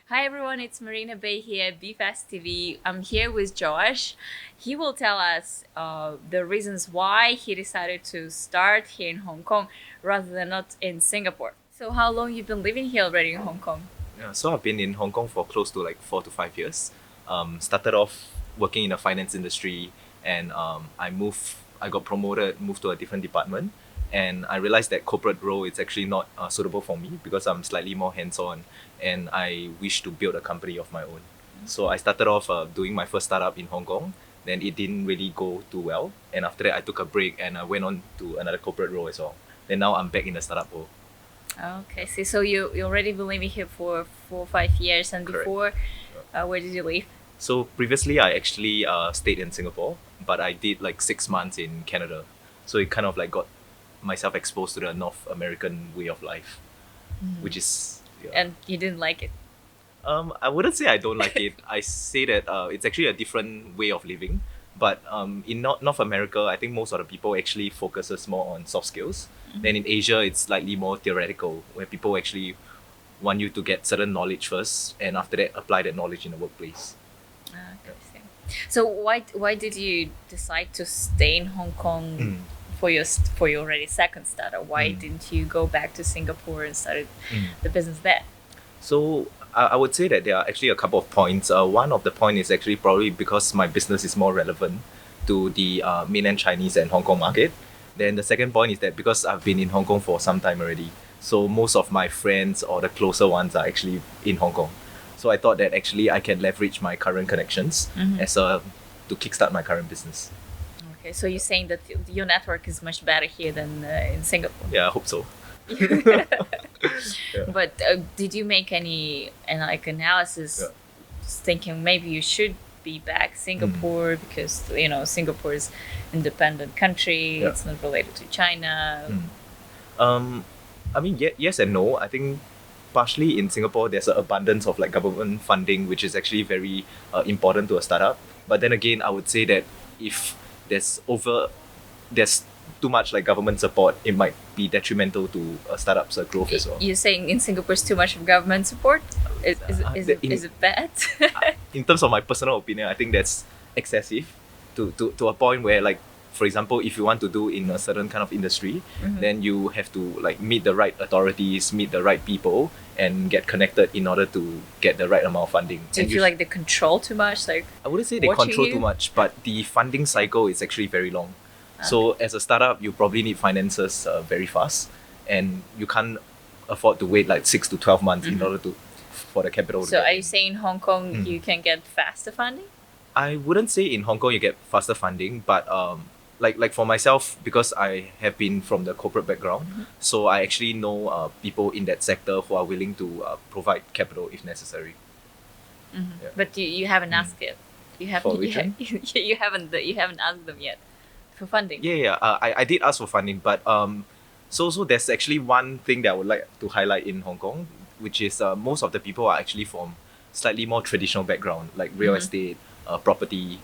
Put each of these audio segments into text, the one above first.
Hi everyone, it's Marina Bay here, BFast TV. I'm here with Joash. He will tell us the reasons why he decided to start here in Hong Kong rather than not in Singapore. So how long you've been living here already in Hong Kong? Yeah, so I've been in Hong Kong for close to like 4 to 5 years. Started off working in the finance industry, and I got promoted, moved to a different department, and I realized that corporate role is actually not suitable for me because I'm slightly more hands-on, and I wish to build a company of my own. So I started off doing my first startup in Hong Kong. Then it didn't really go too well, and after that I took a break and I went on to another corporate role as well. Then now I'm back in the startup role. Okay, so you already been living here for 4 or 5 years, and Correct. before, where did you live? So previously, I actually stayed in Singapore, but I did like 6 months in Canada. So it kind of like got myself exposed to the North American way of life, which is yeah. And you didn't like it. I wouldn't say I don't like it. I say that it's actually a different way of living. But in North America, I think most of the people actually focuses more on soft skills. Then in Asia, it's slightly more theoretical, where people actually want you to get certain knowledge first, and after that, apply that knowledge in the workplace. Okay, I see. So why did you decide to stay in Hong Kong for your already second startup? Why didn't you go back to Singapore and started the business there? So I would say that there are actually a couple of points. One of the point is actually probably because my business is more relevant to the mainland Chinese and Hong Kong market. Then the second point is that because I've been in Hong Kong for some time already, so most of my friends or the closer ones are actually in Hong Kong. So I thought that actually I can leverage my current connections as a to kickstart my current business. Okay, so you're saying that your network is much better here than in Singapore. Yeah, I hope so. But did you make any like analysis, Yeah. thinking maybe you should be back Singapore because Singapore is independent country. Yeah. It's not related to China. I mean, yes and no. I think partially in Singapore, there's an abundance of like government funding, which is actually very important to a startup. But then again, I would say that if there's too much like government support, it might be detrimental to a startup's growth as well. You're saying in Singapore is too much of government support? Is it bad? In terms of my personal opinion, I think that's excessive to a point where like, for example, if you want to do in a certain kind of industry, then you have to like meet the right authorities, meet the right people, and get connected in order to get the right amount of funding. Do you And feel like they control too much? Like, I wouldn't say they watching control you? too much, but the funding cycle is actually very long. So as a startup, you probably need finances very fast, and you can't afford to wait like 6 to 12 months in order to for the capital. to So get are in. you saying in Hong Kong you can get faster funding? I wouldn't say in Hong Kong you get faster funding, but like for myself, because I have been from the corporate background, so I actually know people in that sector who are willing to provide capital if necessary. Yeah. But you haven't asked yet. You haven't. For which one? You haven't asked them yet for funding. Yeah. I did ask for funding, but so there's actually one thing that I would like to highlight in Hong Kong, which is most of the people are actually from slightly more traditional background, like real estate, property,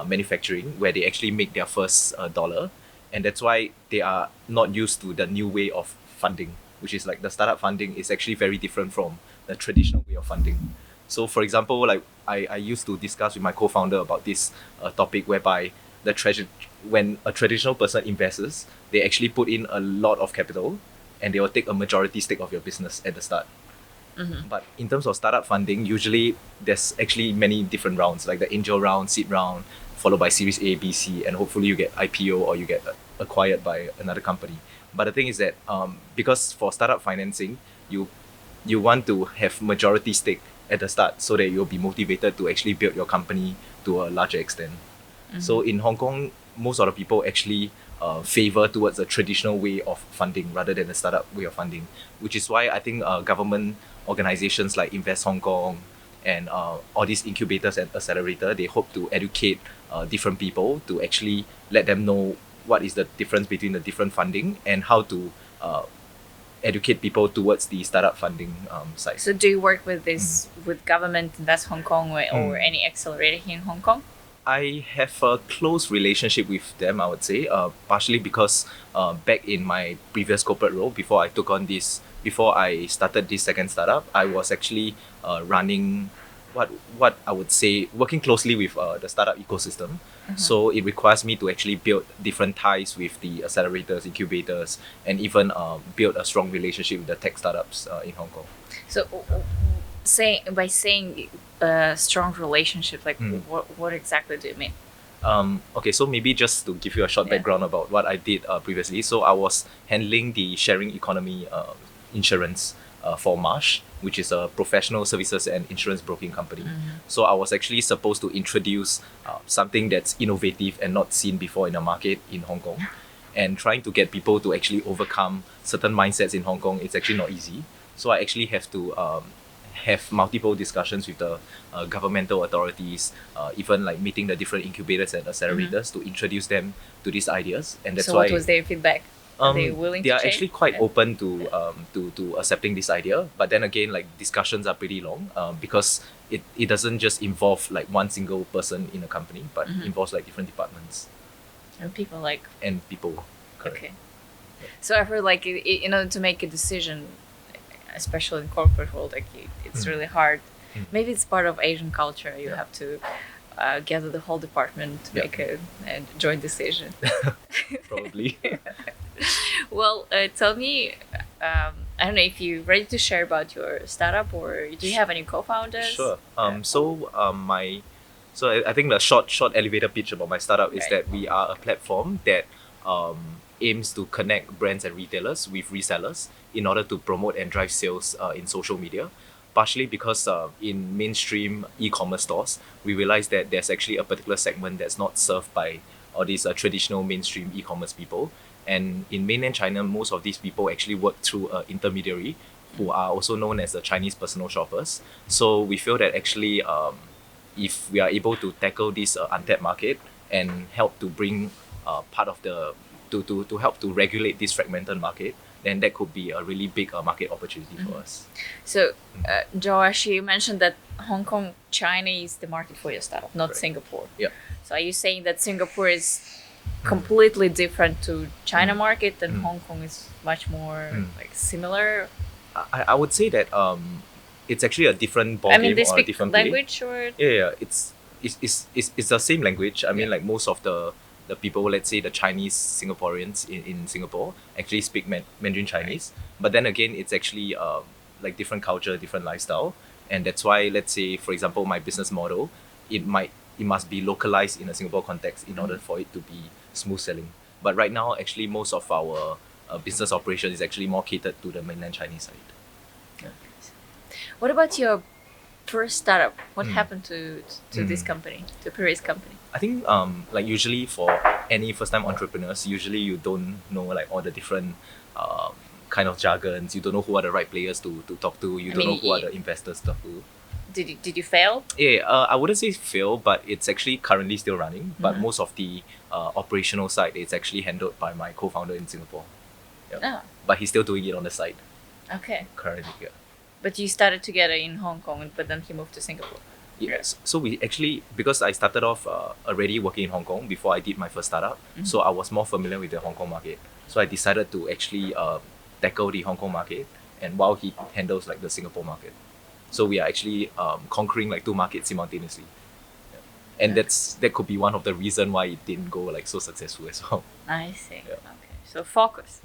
manufacturing, where they actually make their first dollar, and that's why they are not used to the new way of funding, which is like the startup funding is actually very different from the traditional way of funding. So, for example, like I used to discuss with my co-founder about this topic whereby the treasure when a traditional person invests, they actually put in a lot of capital, and they will take a majority stake of your business at the start. But in terms of startup funding, usually there's actually many different rounds, like the angel round, seed round, followed by Series A, B, C, and hopefully you get IPO or you get acquired by another company. But the thing is that because for startup financing, you want to have majority stake at the start so that you'll be motivated to actually build your company to a larger extent. So in Hong Kong, most of the people actually favor towards the traditional way of funding rather than the startup way of funding, which is why I think government organizations like Invest Hong Kong and all these incubators and accelerator, they hope to educate different people to actually let them know what is the difference between the different funding and how to educate people towards the startup funding side. So do you work with this with government Invest Hong Kong or any accelerator here in Hong Kong? I have a close relationship with them, I would say, partially because back in my previous corporate role, before I started this second startup, I was actually running what I would say, working closely with the startup ecosystem. So it requires me to actually build different ties with the accelerators, incubators, and even build a strong relationship with the tech startups in Hong Kong. So, saying strong relationship, like what exactly do you mean? Okay, so maybe just to give you a short background about what I did previously. So I was handling the sharing economy insurance for Marsh, which is a professional services and insurance broking company. So I was actually supposed to introduce something that's innovative and not seen before in the market in Hong Kong. And trying to get people to actually overcome certain mindsets in Hong Kong, it's actually not easy. So I actually have to have multiple discussions with the governmental authorities, even like meeting the different incubators and accelerators to introduce them to these ideas. And that's So why what was their feedback? Are they willing they to are change? actually quite open to accepting this idea. But then again, like discussions are pretty long because it doesn't just involve like one single person in a company, but involves like different departments And people like, and people. Correct. okay. So I've heard like in order to make a decision, especially in corporate world, like it's really hard. Maybe it's part of Asian culture. You have to gather the whole department to make a joint decision. Probably. Well, tell me, I don't know if you're ready to share about your startup, or do you have any co-founders? Sure. I think the short elevator pitch about my startup is that we are a platform that aims to connect brands and retailers with resellers in order to promote and drive sales in social media. Partially because in mainstream e-commerce stores, we realize that there's actually a particular segment that's not served by all these traditional mainstream e-commerce people. And in mainland China, most of these people actually work through an intermediary who are also known as the Chinese personal shoppers. So we feel that actually if we are able to tackle this untapped market and help to bring part of the to help to regulate this fragmented market, then that could be a really big market opportunity for us. So, Joash, you mentioned that Hong Kong, China is the market for your startup, not Singapore. Yeah. So, are you saying that Singapore is completely different to China market, and Hong Kong is much more like similar? I would say that it's actually a different ballgame. I mean, they or a speak different language, or yeah, it's the same language. I mean, like most of the people, let's say the Chinese Singaporeans in Singapore actually speak Mandarin Chinese. But then again, it's actually like different culture, different lifestyle. And that's why, let's say, for example, my business model, it must be localized in a Singapore context in order for it to be smooth selling. But right now, actually, most of our business operation is actually more catered to the mainland Chinese side. What about your first startup? What happened to this company, to previous company? I think like usually for any first time entrepreneurs, usually you don't know like all the different kind of jargons. You don't know who are the right players to talk to. You don't know who are the investors to talk to. Did you fail? Yeah, I wouldn't say fail, but it's actually currently still running. But most of the operational side is actually handled by my co-founder in Singapore. Yeah. Oh, But he's still doing it on the side okay. currently. Yeah. But you started together in Hong Kong, but then he moved to Singapore. Yes. So we actually, because I started off already working in Hong Kong before I did my first startup, so I was more familiar with the Hong Kong market. So I decided to actually tackle the Hong Kong market, and while he handles like the Singapore market. So we are actually conquering like two markets simultaneously. Yeah. And that could be one of the reason why it didn't go like so successful as well. I see. Yeah. Okay. So focus.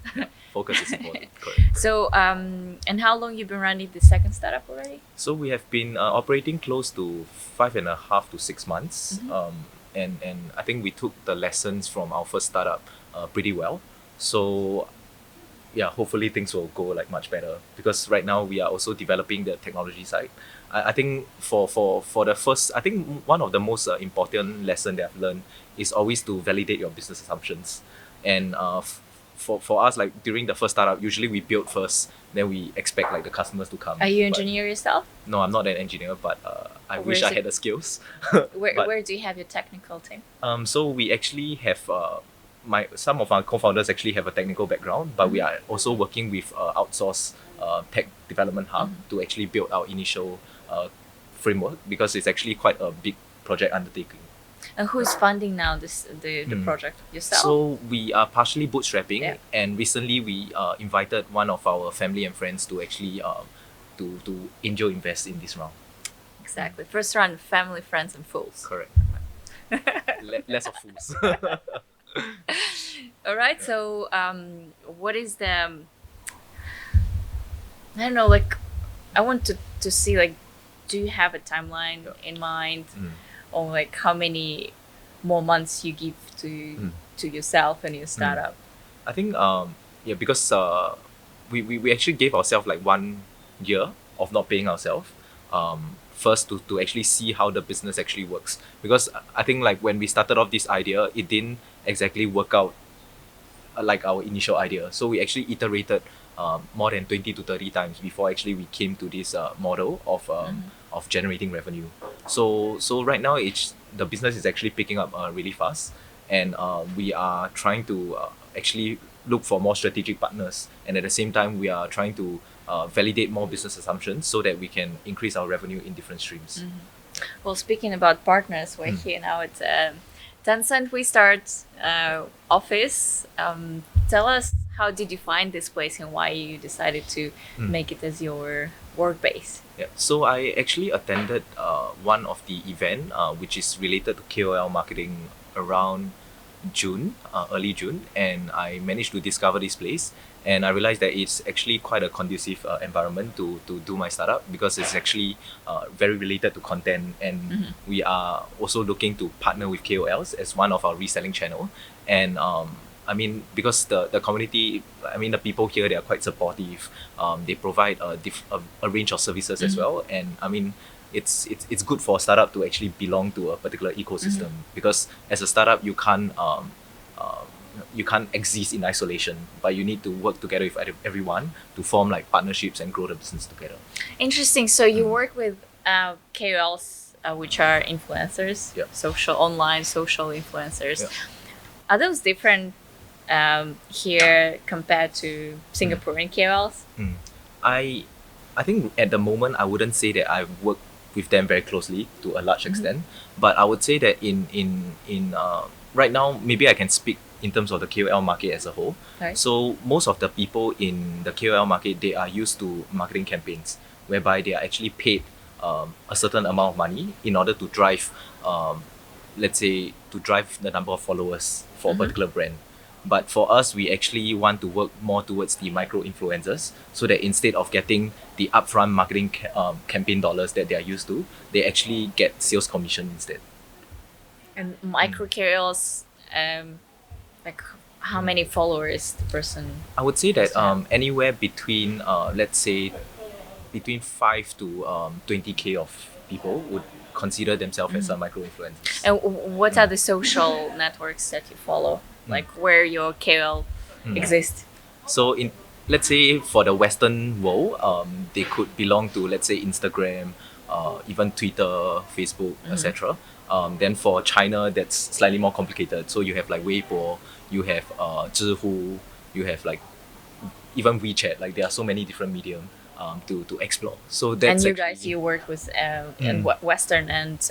Focus is important. Correct. So and how long you been running the second startup already? So we have been operating close to 5.5 to 6 months, and I think we took the lessons from our first startup pretty well. So yeah, hopefully things will go like much better, because right now we are also developing the technology side. I think for the first, I think one of the most important lesson that I've learned is always to validate your business assumptions. And for us, like during the first startup, usually we build first, then we expect like the customers to come. Are you But engineer yourself? no, I'm not an engineer, but I Where wish is I it? had the skills. Where But- where do you have your technical team? So we actually have some of our co-founders actually have a technical background, but we are also working with outsourced tech development hub to actually build our initial framework, because it's actually quite a big project undertaking. And who's funding now the project? Yourself? So we are partially bootstrapping, Yeah. and recently we invited one of our family and friends to actually to angel invest in this round. Exactly. First round, family, friends, and fools. Correct. Less of fools. All right. So, what is the? I don't know. Like, I want to see, like, do you have a timeline in mind, or like how many more months you give to yourself and your startup? I think yeah, because we actually gave ourselves like 1 year of not paying ourselves first to actually see how the business actually works, because I think like when we started off this idea, it didn't exactly work out like our initial idea, so we actually iterated more than 20 to 30 times before actually we came to this model of generating revenue. So right now the business is actually picking up really fast, and we are trying to actually look for more strategic partners, and at the same time we are trying to validate more business assumptions so that we can increase our revenue in different streams. Well, speaking about partners, we're here now at Tencent. We start office. Tell us, how did you find this place and why you decided to make it as your work base? Yeah, so I actually attended one of the event which is related to KOL marketing around June, early June, and I managed to discover this place, and I realized that it's actually quite a conducive environment to do my startup, because it's actually very related to content, and we are also looking to partner with KOLs as one of our reselling channel. And I mean, because the community, I mean, the people here, they are quite supportive. They provide a range of services as well, and I mean, it's good for a startup to actually belong to a particular ecosystem, because as a startup you can't exist in isolation, but you need to work together with everyone to form like partnerships and grow the business together. Interesting. So you work with KOLs, which are influencers, online social influencers. Are those different here compared to Singaporean KOLs? I think at the moment I wouldn't say that I work with them very closely to a large extent, but I would say that in right now, maybe I can speak in terms of the KOL market as a whole. Right. So most of the people in the KOL market, they are used to marketing campaigns whereby they are actually paid a certain amount of money in order to drive, let's say, to drive the number of followers for a particular brand. But for us, we actually want to work more towards the micro influencers, so that instead of getting the upfront marketing campaign dollars that they are used to, they actually get sales commission instead. And micro KOLs, like how many followers the person? I would say that anywhere between let's say between 5 to 20K of people would consider themselves as a micro influencers. And what are the social networks that you follow? Like where your KOL exists? So in, let's say for the Western world, they could belong to, let's say, Instagram, even Twitter, Facebook, etc. Then for China, that's slightly more complicated. So you have like Weibo, you have Zhihu, you have like even WeChat. Like there are so many different medium to explore. So that's, and you work with Western and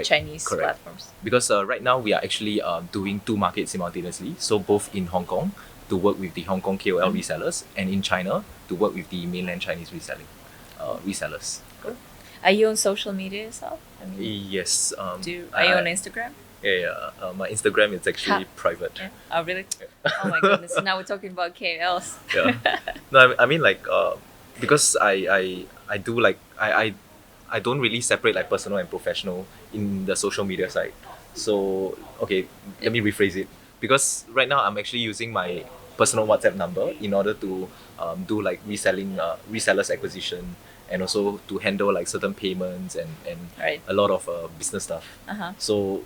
Chinese platforms. Because right now we are actually doing two markets simultaneously. So both in Hong Kong to work with the Hong Kong KOL resellers, and in China to work with the mainland Chinese resellers. Cool. Are you on social media yourself? I mean, yes. are you on Instagram? Yeah. My Instagram is actually private. Yeah. Oh, really? Oh my goodness. Now we're talking about KOLs. Yeah. No, I mean like because I do like I don't really separate like personal and professional in the social media side. So okay, let me rephrase it. Because right now I'm actually using my personal WhatsApp number in order to do like resellers acquisition, and also to handle like certain payments and a lot of business stuff. So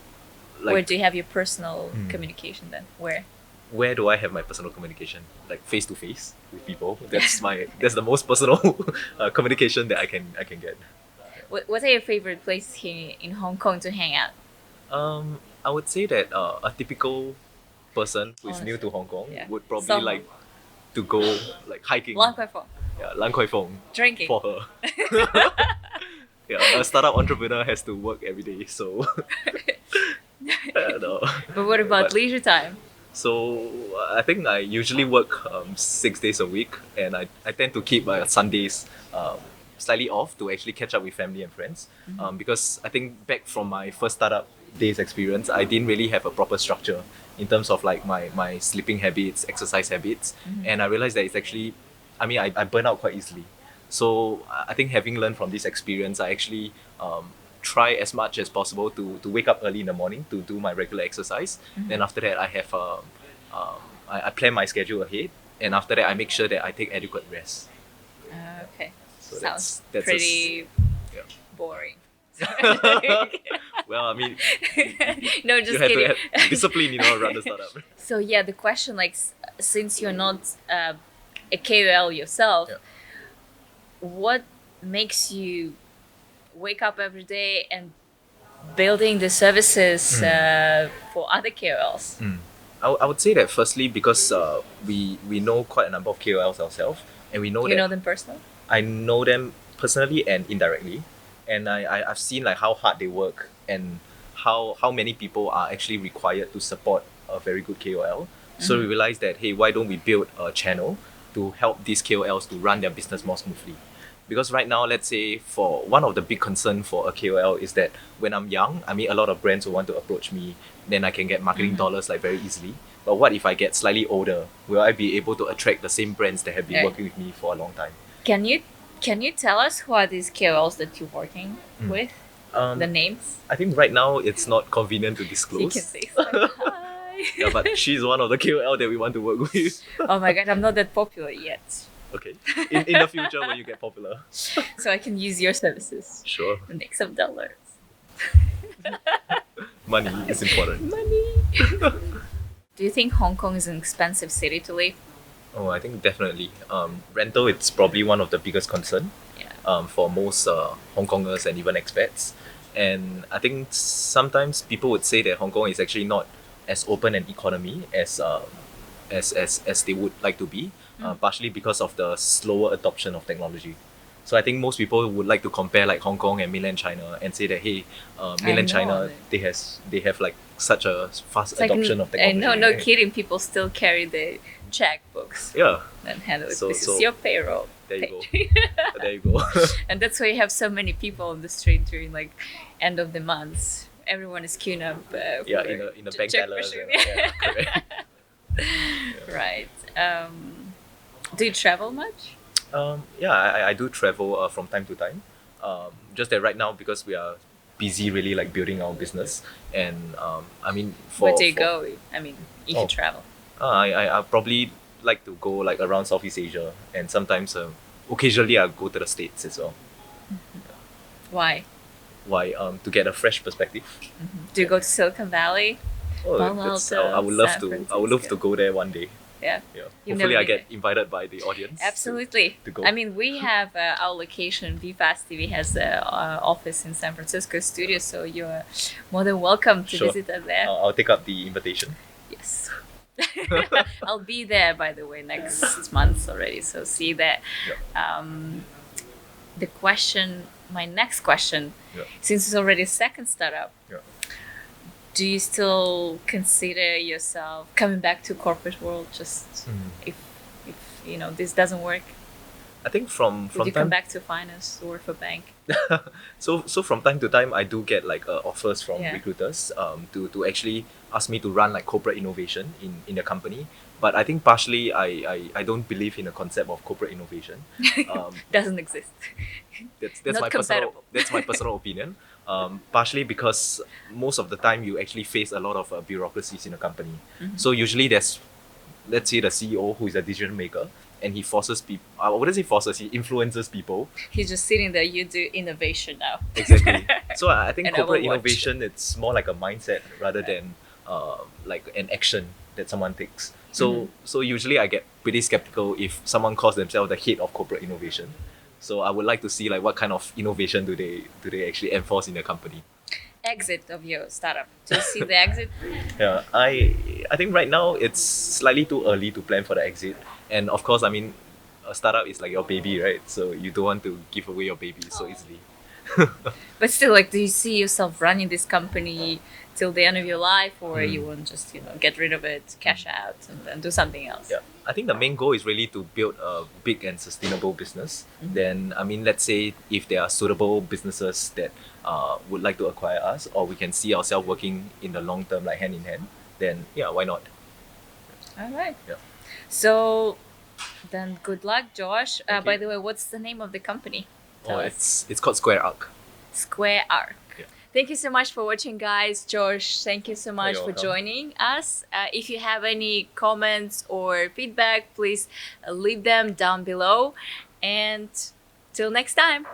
like, where do you have your personal communication then? Where do I have my personal communication? Like face to face with people. That's the most personal communication that I can get. What are your favorite places here in Hong Kong to hang out? I would say that a typical person who is new to Hong Kong would probably like to go like hiking. Lan Kwai Fong. Yeah, Lan Kwai Fong. Drinking. For her. Yeah, a startup entrepreneur has to work every day, so. No. But what about But- leisure time? So I think I usually work 6 days a week, and I tend to keep Sundays slightly off to actually catch up with family and friends. Because I think back from my first startup days experience, I didn't really have a proper structure in terms of like my sleeping habits, exercise habits, and I realized that it's actually, I burn out quite easily. So I think having learned from this experience, I actually try as much as possible to wake up early in the morning to do my regular exercise. Then after that, I have I plan my schedule ahead, and after that, I make sure that I take adequate rest. Okay. So Sounds that's pretty yeah. boring. Well, I mean, No, you just have kidding. to have discipline, run the startup. So yeah, the question like since you're not a KOL yourself, Yeah. what makes you wake up every day and building the services for other KOLs? I would say that firstly because we know quite a number of KOLs ourselves, and we know You that know them personally? I know them personally and indirectly, and I've seen like how hard they work and how many people are actually required to support a very good KOL. So we realized that, hey, why don't we build a channel to help these KOLs to run their business more smoothly? Because right now, let's say for one of the big concern for a KOL is that when I'm young, a lot of brands will want to approach me, then I can get marketing dollars like very easily. But what if I get slightly older? Will I be able to attract the same brands that have been Right. working with me for a long time? Can you tell us who are these KOLs that you're working with? The names? I think right now it's not convenient to You disclose. can say like, hi. Yeah, but she's one of the KOL that we want to work with. Oh my god, I'm not that popular yet. Okay. In the future when you get popular. So I can use your services Sure. and make some dollars. Money is important. Money. Do you think Hong Kong is an expensive city to live? Oh, I think definitely. Rental it's probably one of the biggest concern. Yeah. For most Hong Kongers and even expats. And I think sometimes people would say that Hong Kong is actually not as open an economy as they would like to be, partially because of the slower adoption of technology. So I think most people would like to compare like Hong Kong and mainland China and say that, hey, mainland know. China they have like such a fast It's like, adoption of technology. no, no right? kidding. People still carry the checkbooks Yeah, and handle it. So- This so- is your payroll. there you go. page. There you go. And that's why you have so many people on the street during like end of the month. Everyone is queuing up. Yeah, for in a ch- bank check balance. machine. Yeah, correct. Right. Do you travel much? Yeah, I do travel from time to time. Just that right now because we are busy really like building our business, and for Where do you for- go? I mean, if Oh. you travel. I probably like to go like around Southeast Asia, and sometimes occasionally I go to the States as well. Why? Why? To get a fresh perspective. Do you go to Silicon Valley? Oh, Palo that's, Alto, I would love San to. I would love to Francisco. go there one day. Yeah. Yeah. You've Hopefully, never I been get invited by the audience. Absolutely. to go. I mean, we have our location. VFast TV has an office in San Francisco studio, so you're more than welcome to Sure. visit us there. I'll take up the invitation. Yes. I'll be there, by the way, next month already. So see you there. My next question, Yeah. since it's already a second startup, Yeah. do you still consider yourself coming back to corporate world just if this doesn't work? I think from Would you come time back to finance or for bank? so from time to time I do get like offers from Yeah. recruiters to actually ask me to run like corporate innovation in the company, but I think partially I don't believe in the concept of corporate innovation. Doesn't exist. That's Not my personal compatible. that's my personal opinion. Partially because most of the time you actually face a lot of bureaucracies in a company. So usually there's, let's say, the CEO who is a decision maker, and he forces people. I wouldn't say forces. He influences people. He's just sitting there. You do innovation now. Exactly. So I think And I will corporate watch. innovation it's more like a mindset rather than like an action that someone takes. So usually I get pretty skeptical if someone calls themselves the head of corporate innovation. So I would like to see like what kind of innovation do they actually enforce in the company. Exit of your startup. Do you see the exit? Yeah, I think right now it's slightly too early to plan for the exit, and of course, a startup is like your baby, right? So you don't want to give away your baby so easily. But still, like, do you see yourself running this company till the end of your life, or you want just get rid of it, cash out, and then do something else? Yeah, I think the main goal is really to build a big and sustainable business. Then, I mean, let's say if there are suitable businesses that would like to acquire us, or we can see ourselves working in the long term, like hand in hand, then yeah, why not? All right. Yeah. So then, good luck, Josh. Thank By you. the way, what's the name of the company? Oh, Tell us. it's called Square Ark. Square Ark. Yeah. Thank you so much for watching, guys. Josh, thank you so much you're for welcome. joining us. If you have any comments or feedback, please leave them down below. And till next time.